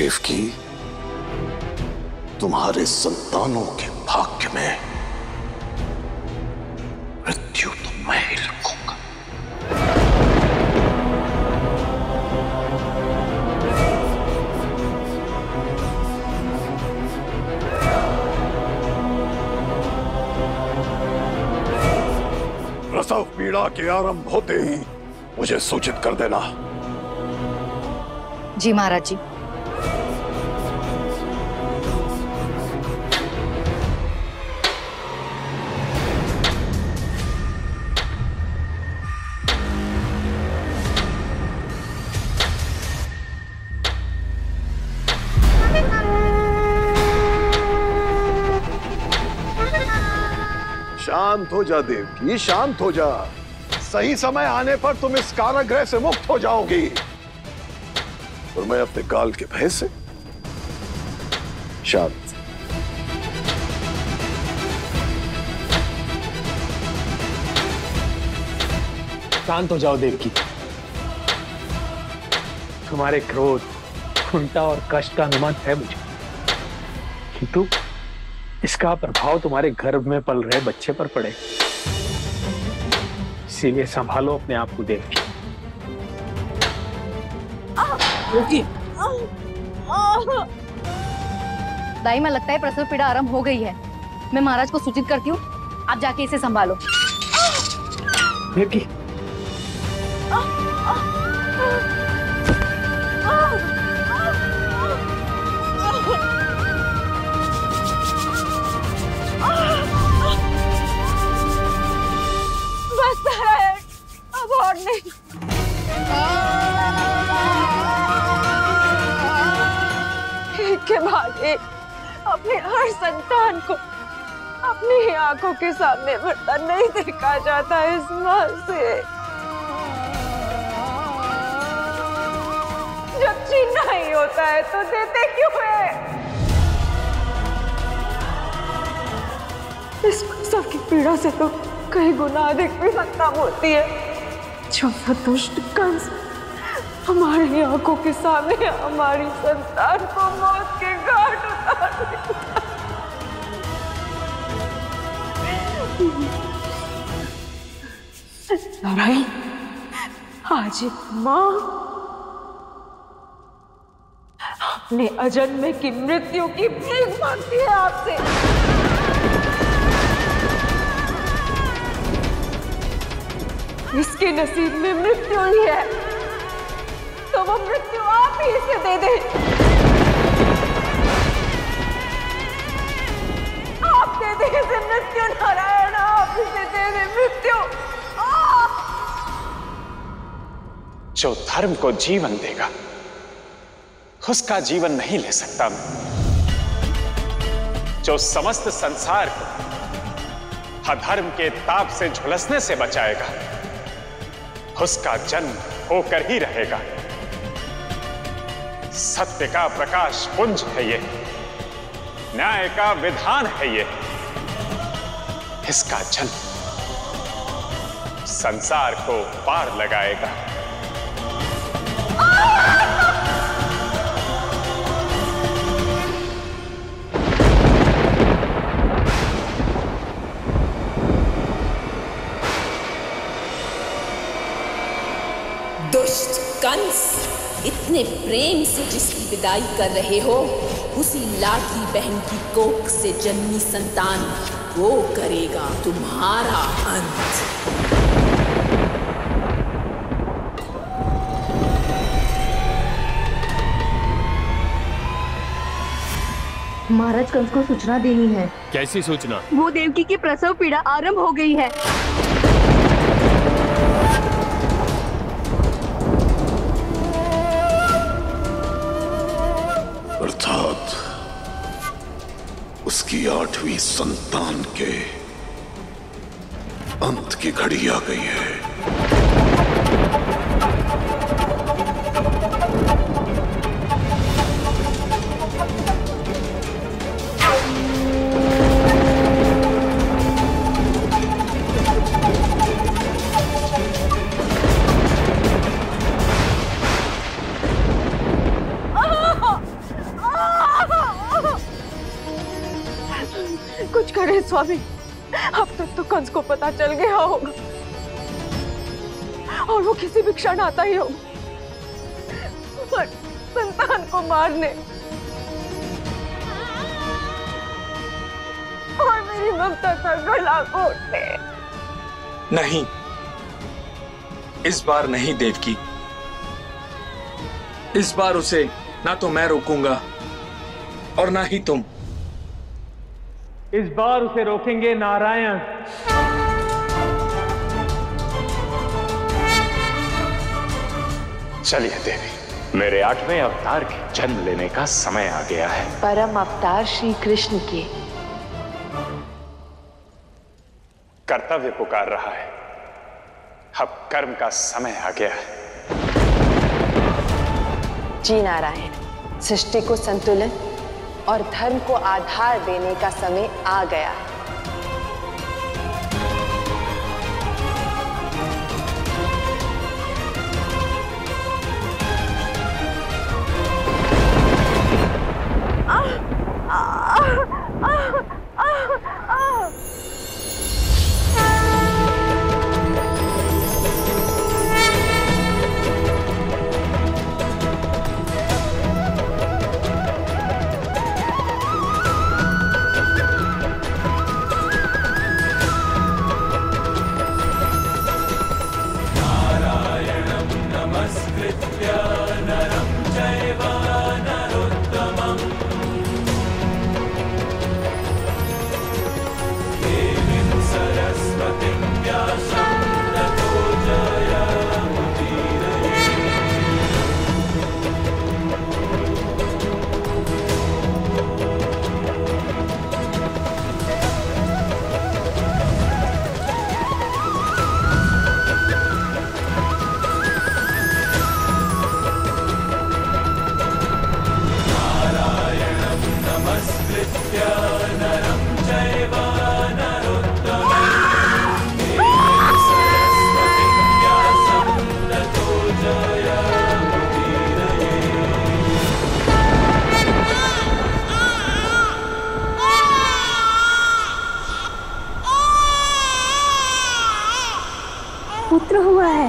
देवकी, तुम्हारे संतानों के भाग्य में मृत्यु तो मैं ही रखूंगा। प्रसव पीड़ा के आरंभ होते ही मुझे सूचित कर देना। जी महाराज जी। शांत हो जा देवकी, शांत हो जा। सही समय आने पर तुम इस कारागृह से मुक्त हो जाओगी और मैं अपने काल के भय से शांत। शांत हो जाओ देवकी। तुम्हारे क्रोध, कुंठा और कष्ट का अनुमान है मुझे, किंतु इसका प्रभाव तुम्हारे गर्भ में पल रहे बच्चे पर पड़े। इसीलिए संभालो अपने आप को देवकी। दाई में लगता है प्रसव पीड़ा आरंभ हो गई है। मैं महाराज को सूचित करती हूँ, आप जाके इसे संभालो। देवकी, बस है, अब और नहीं। एक के बाद एक अपने हर संतान को अपनी आंखों के सामने मरता नहीं देखा जाता इस मां से। जब छीनना ही होता है तो देते क्यों है? इस प्रसव की पीड़ा से तो कई गुना अधिक भी खत्म होती है। जो दुष्ट कंस हमारी आंखों के सामने हमारी संतान को मौत के घाट उतार देता। नारायण, आज एक मां अपने अजन्मे की मृत्यु की भीख मांगती है आपसे। इसके नसीब में मृत्यु ही है तो वो मृत्यु आप ही इसे दे दे। आप दे दे इसे मृत्यु। नारायण, आप इसे दे दे मृत्यु। जो धर्म को जीवन देगा उसका जीवन नहीं ले सकता मैं। जो समस्त संसार को अधर्म के ताप से झुलसने से बचाएगा उसका जन्म होकर ही रहेगा। सत्य का प्रकाश पुंज है ये, न्याय का विधान है ये। इसका जन्म संसार को पार लगाएगा। दुष्ट कंस, इतने प्रेम से जिसकी विदाई कर रहे हो, उसी लाडली बहन की कोख से जन्मी संतान वो करेगा तुम्हारा अंत। महाराज, कंस को सूचना देनी है। कैसी सूचना? वो देवकी की प्रसव पीड़ा आरंभ हो गई है। अर्थात उसकी 8वीं संतान के अंत की घड़ी आ गई है। स्वामी, अब तक तो कंस को पता चल गया होगा और वो किसी भी क्षण आता ही होगा और संतान को मारने और मेरी ममता का गला घोटने। नहीं, इस बार नहीं देवकी। इस बार उसे ना तो मैं रोकूंगा और ना ही तुम। इस बार उसे रोकेंगे नारायण। चलिए देवी, मेरे 8वें अवतार के जन्म लेने का समय आ गया है। परम अवतार श्री कृष्ण के कर्तव्य पुकार रहा है, अब कर्म का समय आ गया है। जी नारायण, सृष्टि को संतुलन और धर्म को आधार देने का समय आ गया है। पुत्र हुआ है।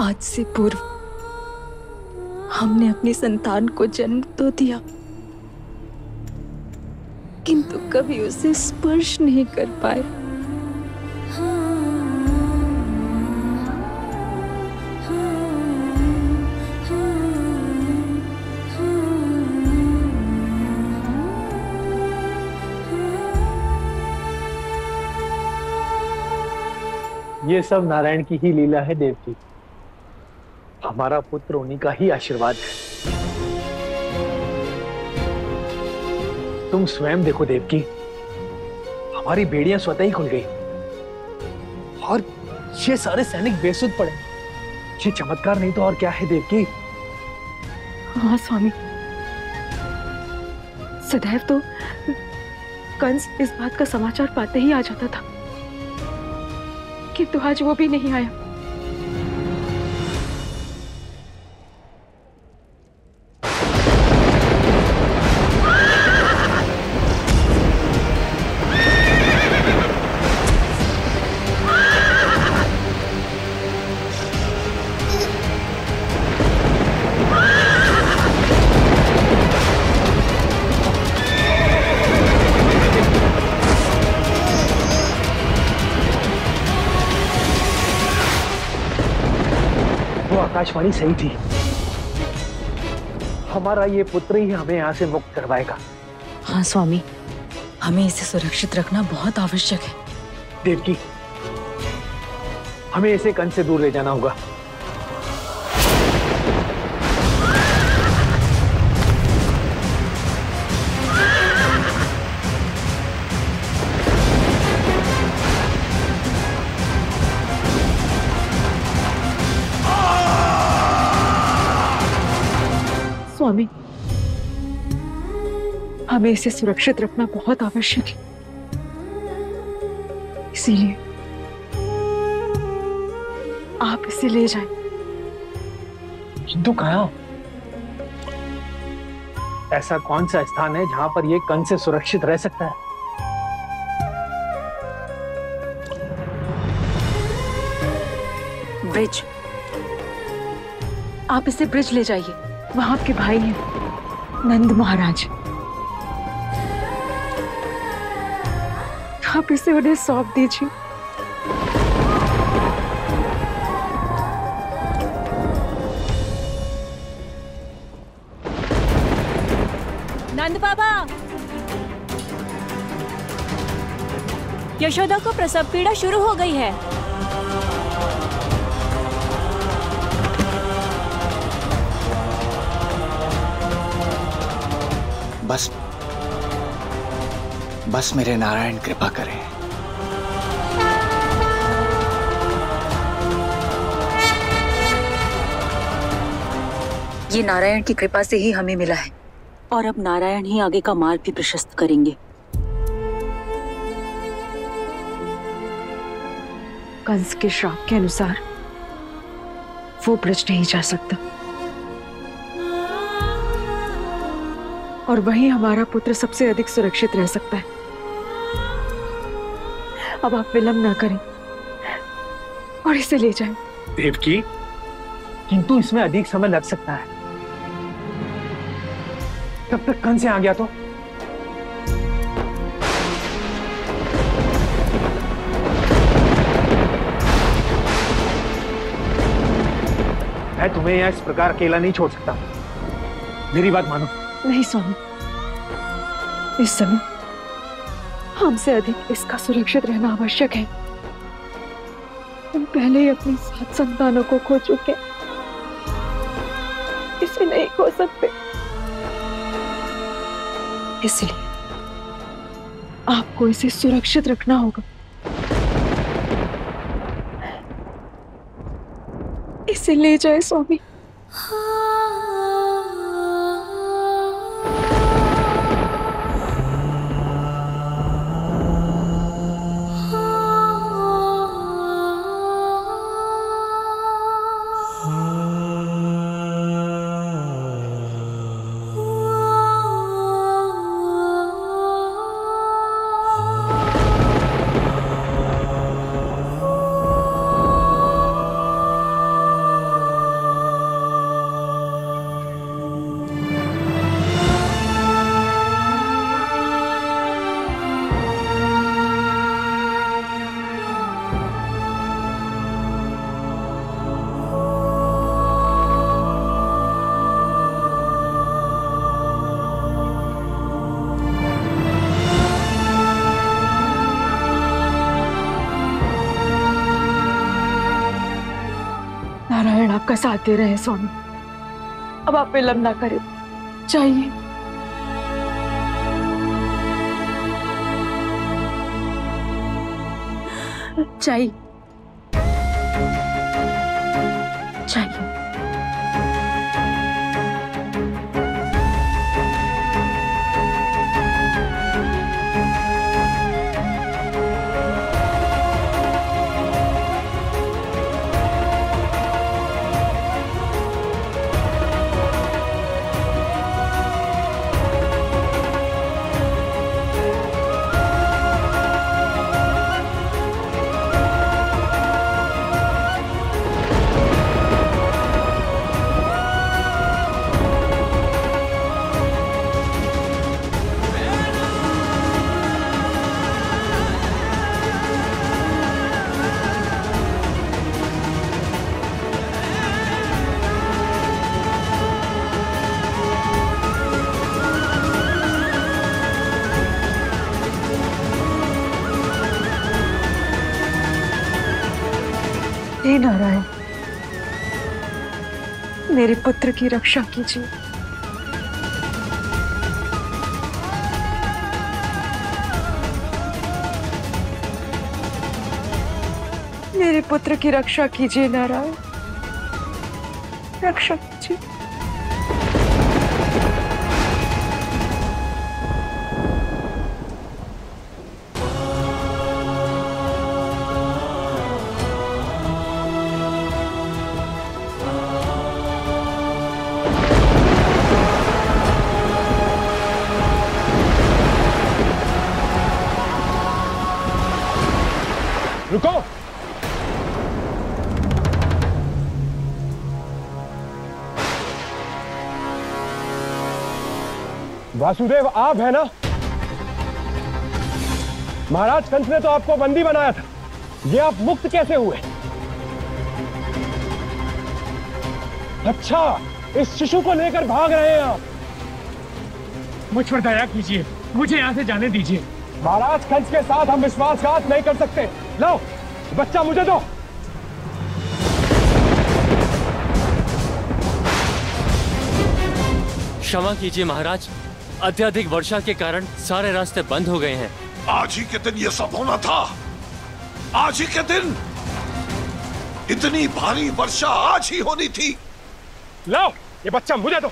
आज से पूर्व हमने अपनी संतान को जन्म तो दिया, किंतु कभी उसे स्पर्श नहीं कर पाए। ये सब नारायण की ही लीला है देवकी। हमारा पुत्र उन्हीं का ही आशीर्वाद है। तुम स्वयं देखो देवकी, हमारी बेड़ियां स्वतः ही खुल गई और ये सारे सैनिक बेसुध पड़े। ये चमत्कार नहीं तो और क्या है देवकी। हाँ स्वामी, सदैव तो कंस इस बात का समाचार पाते ही आ जाता था, किंतु आज वो भी नहीं आया। आकाशवाणी सही थी, हमारा ये पुत्र ही हमें यहाँ से मुक्त करवाएगा। हाँ स्वामी, हमें इसे सुरक्षित रखना बहुत आवश्यक है। देवकी, हमें इसे कंस से दूर ले जाना होगा। स्वामी, हमें इसे सुरक्षित रखना बहुत आवश्यक है, इसीलिए आप इसे ले जाएं। किंतु कहाँ? ऐसा कौन सा स्थान है जहां पर ये कंस से सुरक्षित रह सकता है? ब्रिज, आप इसे ब्रिज ले जाइए। वहां आपके भाई हैं नंद महाराज, आप इसे उन्हें सौंप दीजिए। नंद बाबा, यशोदा को प्रसव पीड़ा शुरू हो गई है। बस मेरे नारायण कृपा करें। ये नारायण की कृपा से ही हमें मिला है, और अब नारायण ही आगे का मार्ग भी प्रशस्त करेंगे। कंस के श्राप के अनुसार वो ब्रिज नहीं जा सकता, और वहीं हमारा पुत्र सबसे अधिक सुरक्षित रह सकता है। अब आप विलंब ना करें और इसे ले जाएं। देवकी, किंतु इसमें अधिक समय लग सकता है। तब तक कंस आ गया तो मैं तुम्हें यहाँ इस प्रकार अकेला नहीं छोड़ सकता। मेरी बात मानो। नहीं स्वामी, इस समय हमसे अधिक इसका सुरक्षित रहना आवश्यक है। हम पहले ही अपनी 7 संतानों को खो चुके, इसे नहीं खो सकते। इसलिए आपको इसे सुरक्षित रखना होगा। इसे ले जाए स्वामी। नारायण आपका साथ दे रहे हैं स्वामी, अब आप विलंब ना करें, चाहिए। चाहिए चाहिए। हे नारायण, मेरे पुत्र की रक्षा कीजिए। मेरे पुत्र की रक्षा कीजिए नारायण, रक्षा कीजिए। रुको। वासुदेव आप है ना? महाराज कंस ने तो आपको बंदी बनाया था, ये आप मुक्त कैसे हुए? अच्छा, इस शिशु को लेकर भाग रहे हैं आप। मुझ पर दया कीजिए, मुझे यहां से जाने दीजिए। महाराज कंस के साथ हम विश्वासघात नहीं कर सकते। लो, बच्चा मुझे दो। क्षमा कीजिए महाराज, अत्यधिक वर्षा के कारण सारे रास्ते बंद हो गए हैं। आज ही के दिन ये सब होना था, आज ही के दिन। इतनी भारी वर्षा आज ही होनी थी। लो, ये बच्चा मुझे दो।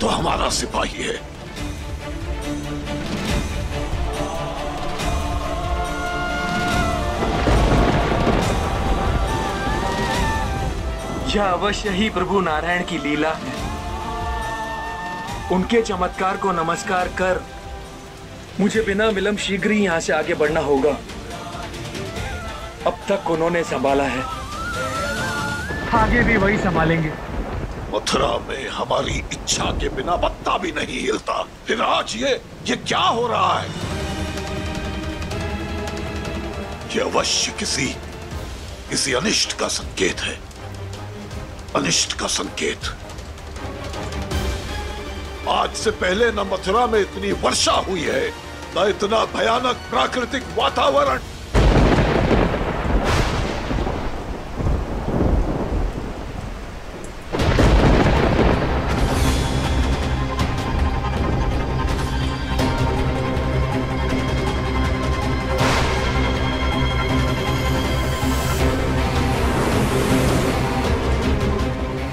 तो हमारा सिपाही है। यह अवश्य ही प्रभु नारायण की लीला है। उनके चमत्कार को नमस्कार कर मुझे बिना विलंब शीघ्र ही यहां से आगे बढ़ना होगा। अब तक उन्होंने संभाला है, आगे भी वही संभालेंगे। मथुरा में हमारी इच्छा के बिना पत्ता भी नहीं हिलता, फिर आज ये क्या हो रहा है? ये अवश्य किसी अनिष्ट का संकेत है, अनिष्ट का संकेत। आज से पहले न मथुरा में इतनी वर्षा हुई है, न इतना भयानक प्राकृतिक वातावरण।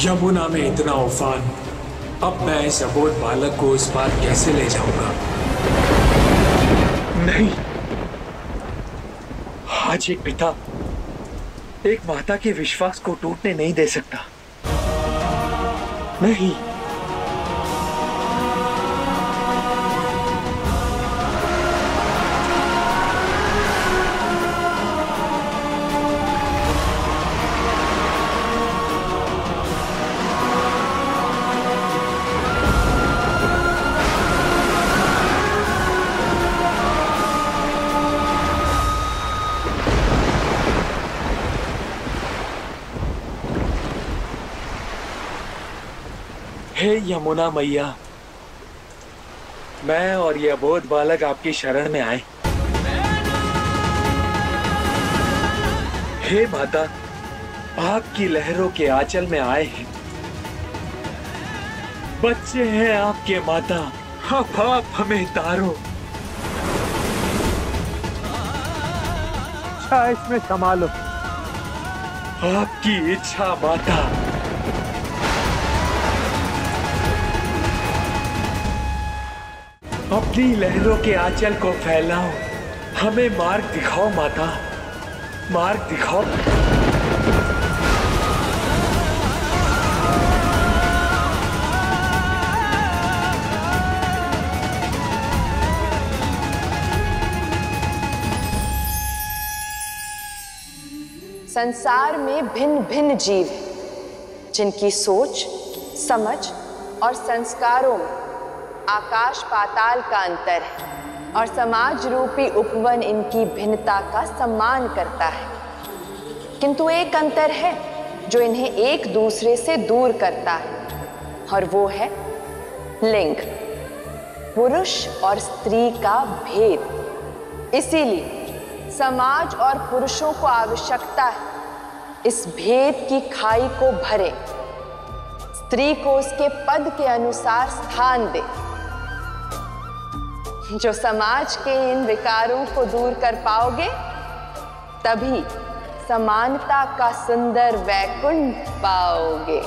यमुना में इतना उफान, अब मैं इस अबोध बालक को इस पार कैसे ले जाऊंगा? नहीं, आज एक पिता एक माता के विश्वास को टूटने नहीं दे सकता। नहीं, हे यमुना मैया, मैं और ये अबोध बालक आपकी शरण में आए। हे माता, आपकी लहरों के आंचल में आए हैं। बच्चे हैं आपके माता, अब आप हमें तारो। अच्छा इसमें संभालो। आपकी इच्छा माता। अपनी लहरों के आंचल को फैलाओ, हमें मार्ग दिखाओ माता, मार्ग दिखाओ। संसार में भिन्न भिन्न जीव हैं, जिनकी सोच, समझ और संस्कारों में आकाश पाताल का अंतर है, और समाज रूपी उपवन इनकी भिन्नता का सम्मान करता है। किंतु एक अंतर है जो इन्हें एक दूसरे से दूर करता है, और वो है लिंग, पुरुष और स्त्री का भेद। इसीलिए समाज और पुरुषों को आवश्यकता है इस भेद की खाई को भरे, स्त्री को उसके पद के अनुसार स्थान दे। जो समाज के इन विकारों को दूर कर पाओगे, तभी समानता का सुंदर वैकुंठ पाओगे।